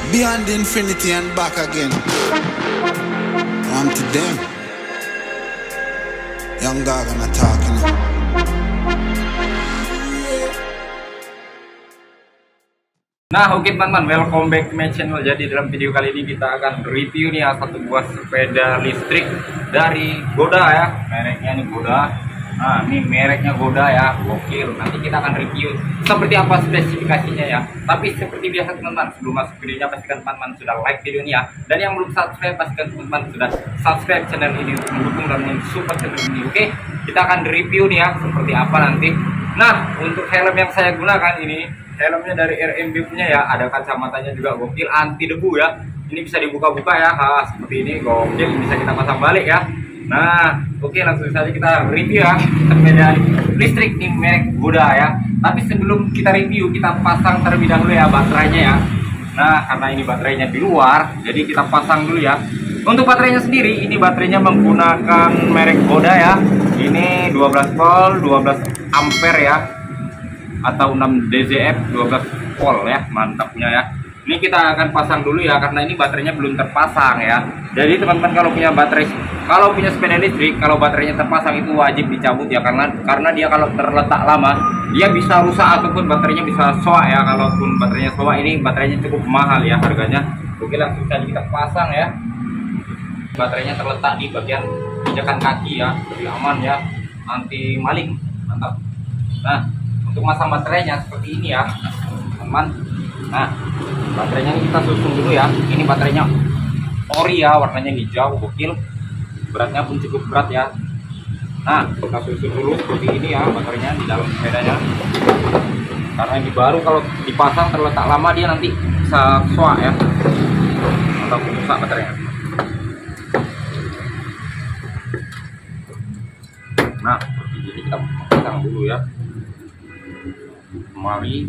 Beyond infinity and back again. On to them. Young dog and I talking. Nah, oke teman-teman, welcome back to my channel. Jadi dalam video kali ini kita akan review nih ya satu buah sepeda listrik dari Goda ya. Mereknya nih Goda. Nah, ini mereknya Goda ya. Gokil. Nanti kita akan review seperti apa spesifikasinya ya. Tapi seperti biasa teman-teman, sebelum masuk videonya pastikan teman-teman sudah like video ini ya. Dan yang belum subscribe pastikan teman-teman sudah subscribe channel ini untuk mendukung dan mensupport channel ini. Oke, kita akan review nih ya seperti apa nanti. Nah, untuk helm yang saya gunakan ini, helmnya dari RMB punya ya, ada kacamatanya juga gokil, anti debu ya. Ini bisa dibuka-buka ya, seperti ini gokil, bisa kita pasang balik ya. Nah, oke, langsung saja kita review ya sepeda listrik nih merek Goda ya. Tapi sebelum kita review, kita pasang terlebih dahulu ya baterainya ya. Nah, karena ini baterainya di luar, jadi kita pasang dulu ya. Untuk baterainya sendiri, ini baterainya menggunakan merek Goda ya. Ini 12 volt, 12 ampere ya, atau 6 DZF 12 volt ya, mantap punya ya. Ini kita akan pasang dulu ya, karena ini baterainya belum terpasang ya. Jadi teman-teman kalau punya baterai, kalau punya sepeda listrik, kalau baterainya terpasang itu wajib dicabut ya, karena dia kalau terletak lama dia bisa rusak ataupun baterainya bisa soak ya. Kalaupun baterainya soak, ini baterainya cukup mahal ya harganya. Oke, langsung saja kita pasang ya. Baterainya terletak di bagian pijakan kaki ya, lebih aman ya, anti maling, mantap. Nah, untuk masang baterainya seperti ini ya teman-teman. Nah, baterainya ini kita susun dulu ya. Ini baterainya ori ya, warnanya hijau, gokil, beratnya pun cukup berat ya. Nah, kita susun dulu seperti ini ya baterainya di dalam sepedanya, karena ini baru, kalau dipasang terletak lama dia nanti bisa soak ya atau rusak baterainya. Nah, seperti ini kita pasang dulu ya. Mari.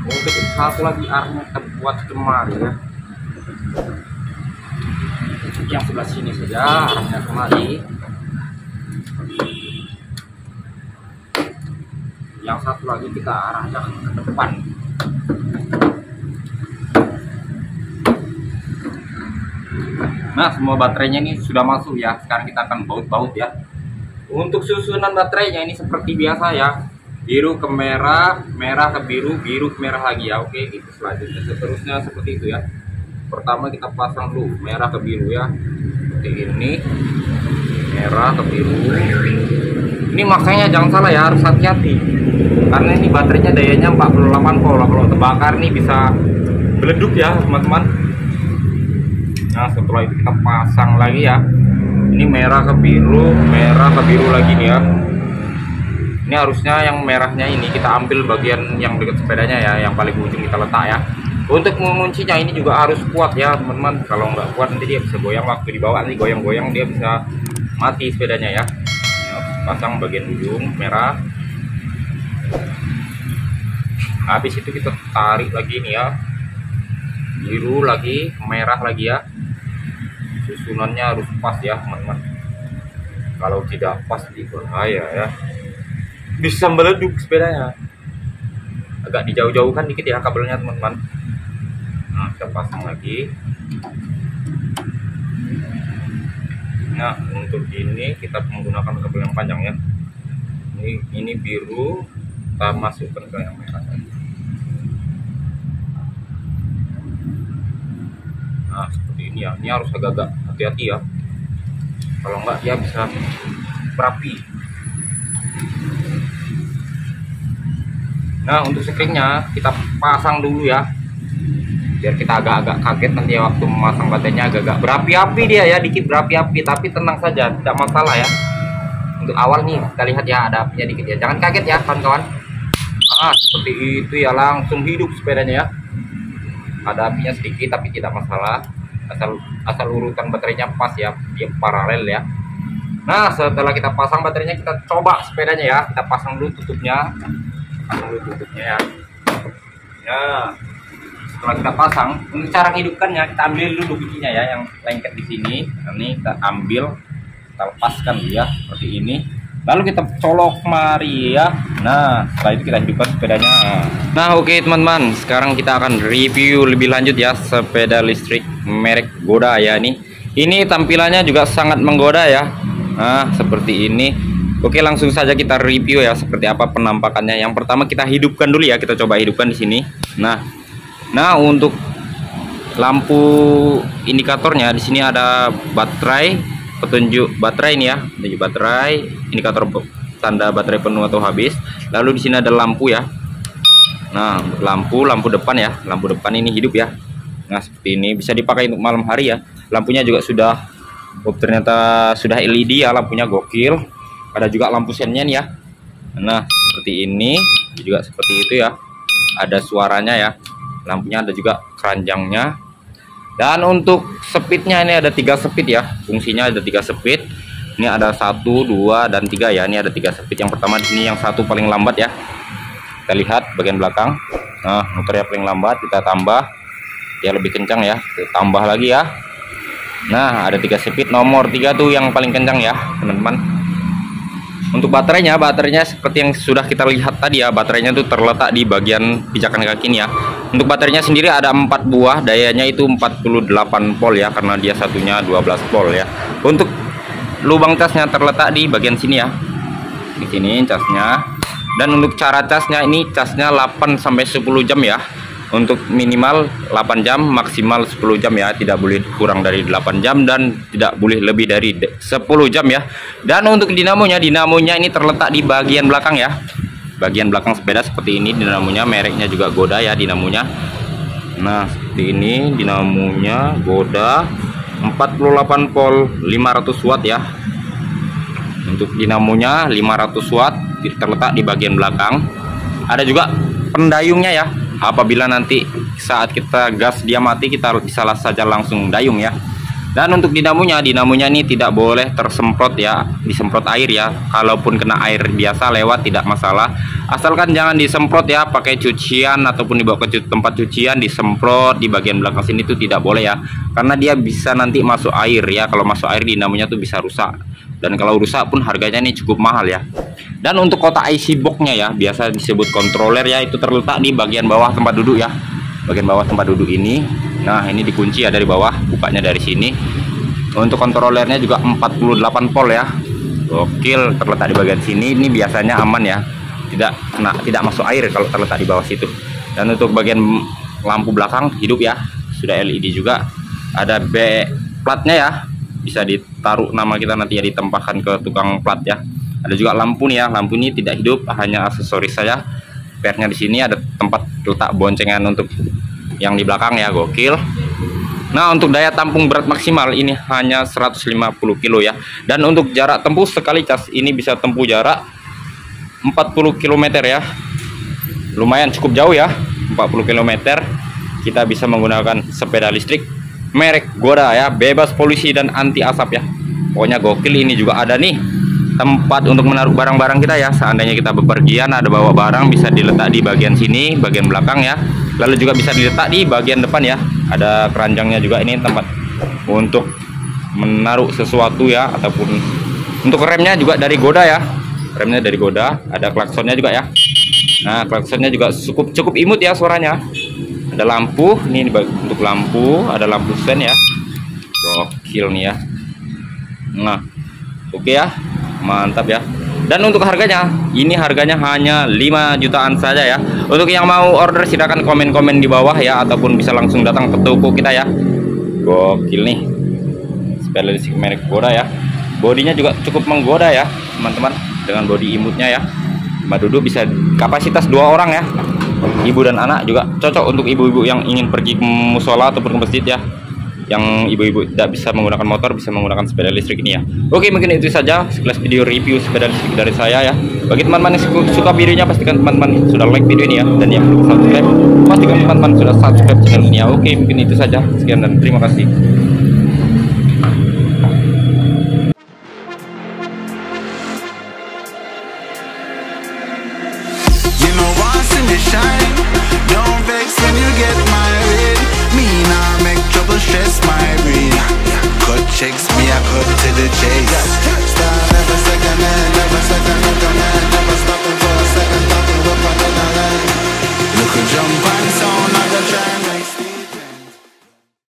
Untuk satu lagi armnya kita buat kemari ya. Yang sebelah sini saja arahnya kemari. Yang satu lagi kita arahnya ke depan. Nah, semua baterainya ini sudah masuk ya. Sekarang kita akan baut-baut ya. Untuk susunan baterainya ini seperti biasa ya, biru ke merah, merah ke biru, biru ke merah lagi ya. Oke, itu selanjutnya seterusnya seperti itu ya. Pertama kita pasang dulu merah ke biru ya, seperti ini, merah ke biru. Ini masanya jangan salah ya, harus hati-hati karena ini baterainya dayanya 48 volt. Kalau terbakar nih bisa meleduk ya teman-teman. Nah, setelah itu kita pasang lagi ya. Ini merah ke biru lagi nih ya. Ini harusnya yang merahnya ini kita ambil bagian yang dekat sepedanya ya, yang paling ujung kita letak ya. Untuk menguncinya ini juga harus kuat ya teman-teman. Kalau nggak kuat nanti dia bisa goyang, waktu dibawa nanti goyang-goyang dia bisa mati sepedanya ya. Pasang bagian ujung merah. Habis itu kita tarik lagi nih ya, biru lagi, merah lagi ya. Susunannya harus pas ya teman-teman. Kalau tidak pas itu bahaya ya, bisa meleduk sepedanya. Agak dijauh-jauhkan dikit ya kabelnya teman-teman. Nah, kita pasang lagi. Nah, untuk ini kita menggunakan kabel yang panjang ya. Ini biru, kita masukkan ke yang merah tadi. Nah, seperti ini ya. Ini harus agak-agak hati-hati ya, kalau enggak dia bisa berapi. Nah, untuk screennya kita pasang dulu ya, biar kita agak-agak kaget nanti ya waktu memasang baterainya. Agak-agak berapi-api dia ya, dikit berapi-api, tapi tenang saja, tidak masalah ya. Untuk awal nih kita lihat ya ada apinya dikit ya, jangan kaget ya kawan-kawan. Seperti itu ya, langsung hidup sepedanya ya. Ada apinya sedikit tapi tidak masalah, asal urutan baterainya pas ya, dia paralel ya. Nah, setelah kita pasang baterainya, kita coba sepedanya ya. Kita pasang dulu tutupnya, ya. Nah, setelah kita pasang, untuk cara menghidupkannya kita ambil dulu bijinya ya, yang lengket di sini. Ini kita ambil, kita lepaskan ya seperti ini. Lalu kita colok mari ya. Nah, setelah itu kita hidupkan sepedanya. Nah, oke teman-teman, sekarang kita akan review lebih lanjut ya sepeda listrik merek Goda ya nih. Ini tampilannya juga sangat menggoda ya. Nah, seperti ini. Oke, langsung saja kita review ya seperti apa penampakannya. Yang pertama kita hidupkan dulu ya, kita coba hidupkan di sini. Nah, untuk lampu indikatornya di sini ada baterai, petunjuk baterai ini ya, petunjuk baterai, indikator tanda baterai penuh atau habis. Lalu di sini ada lampu ya. Nah, lampu depan ya, lampu depan ini hidup ya. Nah, seperti ini bisa dipakai untuk malam hari ya. Lampunya juga sudah, ternyata sudah LED ya, lampunya gokil. Ada juga lampu sennya nih ya. Nah, seperti ini juga seperti itu ya. Ada suaranya ya. Lampunya ada juga keranjangnya. Dan untuk speednya ini ada 3 speed ya, fungsinya ada 3 speed. Ini ada 1, 2, dan 3 ya. Ini ada 3 speed. Yang pertama di sini yang satu paling lambat ya. Kita lihat bagian belakang. Nah, motornya paling lambat, kita tambah, dia lebih kencang ya. Kita tambah lagi ya. Nah, ada 3 speed. Nomor 3 tuh yang paling kencang ya, teman-teman. Untuk baterainya seperti yang sudah kita lihat tadi ya, baterainya itu terletak di bagian pijakan kaki ini ya. Untuk baterainya sendiri ada 4 buah, dayanya itu 48 volt ya, karena dia satunya 12 volt ya. Untuk lubang casnya terletak di bagian sini ya, di sini casnya. Dan untuk cara casnya ini, casnya 8 sampai 10 jam ya. Untuk minimal 8 jam, maksimal 10 jam ya, tidak boleh kurang dari 8 jam dan tidak boleh lebih dari 10 jam ya. Dan untuk dinamonya ini terletak di bagian belakang ya. Bagian belakang sepeda seperti ini dinamonya, mereknya juga Goda ya dinamonya. Nah, seperti ini dinamonya Goda 48 volt 500 watt ya. Untuk dinamonya 500 watt terletak di bagian belakang. Ada juga pendayungnya ya. Apabila nanti saat kita gas dia mati, kita bisa saja langsung dayung ya. Dan untuk dinamonya ini tidak boleh tersemprot ya, disemprot air ya. Kalaupun kena air biasa lewat tidak masalah, asalkan jangan disemprot ya pakai cucian ataupun dibawa ke tempat cucian, disemprot di bagian belakang sini itu tidak boleh ya, karena dia bisa nanti masuk air ya. Kalau masuk air dinamonya tuh bisa rusak, dan kalau rusak pun harganya ini cukup mahal ya. Dan untuk kotak IC box-nya ya, biasa disebut controller ya, itu terletak di bagian bawah tempat duduk ya, bagian bawah tempat duduk ini. Nah, ini dikunci ya dari bawah, bukanya dari sini. Untuk kontrolernya juga 48 volt ya, gokil, terletak di bagian sini. Ini biasanya aman ya, tidak masuk air kalau terletak di bawah situ. Dan untuk bagian lampu belakang hidup ya, sudah LED juga. Ada B platnya ya, bisa ditaruh nama kita nanti ya, ditempatkan ke tukang plat ya. Ada juga lampu nih ya, lampu ini tidak hidup, hanya aksesoris saja. Pernya di sini ada tempat letak boncengan untuk yang di belakang ya, gokil. Nah, untuk daya tampung berat maksimal ini hanya 150 kilo ya. Dan untuk jarak tempuh sekali cas ini bisa tempuh jarak 40 km ya. Lumayan cukup jauh ya, 40 km. Kita bisa menggunakan sepeda listrik merek Goda ya, bebas polusi dan anti asap ya. Pokoknya gokil. Ini juga ada nih tempat untuk menaruh barang-barang kita ya. Seandainya kita bepergian ada bawa barang, bisa diletak di bagian sini, bagian belakang ya. Lalu juga bisa diletak di bagian depan ya. Ada keranjangnya juga, ini tempat untuk menaruh sesuatu ya. Ataupun untuk remnya juga dari Goda ya, remnya dari Goda. Ada klaksonnya juga ya. Nah, klaksonnya juga cukup imut ya suaranya. Ada lampu, ini untuk lampu, ada lampu sen ya, gokil nih ya. Nah, oke ya, mantap ya. Dan untuk harganya, ini harganya hanya 5 jutaan saja ya. Untuk yang mau order silahkan komen-komen di bawah ya, ataupun bisa langsung datang ke toko kita ya. Gokil nih, sepeda listrik merek Goda ya. Bodinya juga cukup menggoda ya teman-teman, dengan bodi imutnya ya. Tempat duduk bisa kapasitas 2 orang ya, ibu dan anak. Juga cocok untuk ibu-ibu yang ingin pergi ke musola ataupun ke masjid ya. Yang ibu-ibu tidak bisa menggunakan motor, bisa menggunakan sepeda listrik ini ya. Oke, mungkin itu saja sekilas video review sepeda listrik dari saya ya. Bagi teman-teman yang suka videonya, pastikan teman-teman sudah like video ini ya. Dan yang belum subscribe, pastikan teman-teman sudah subscribe channel ini ya. Oke, mungkin itu saja. Sekian dan terima kasih. Stress my brain. Cut checks, me I cut to the chase. Start never second.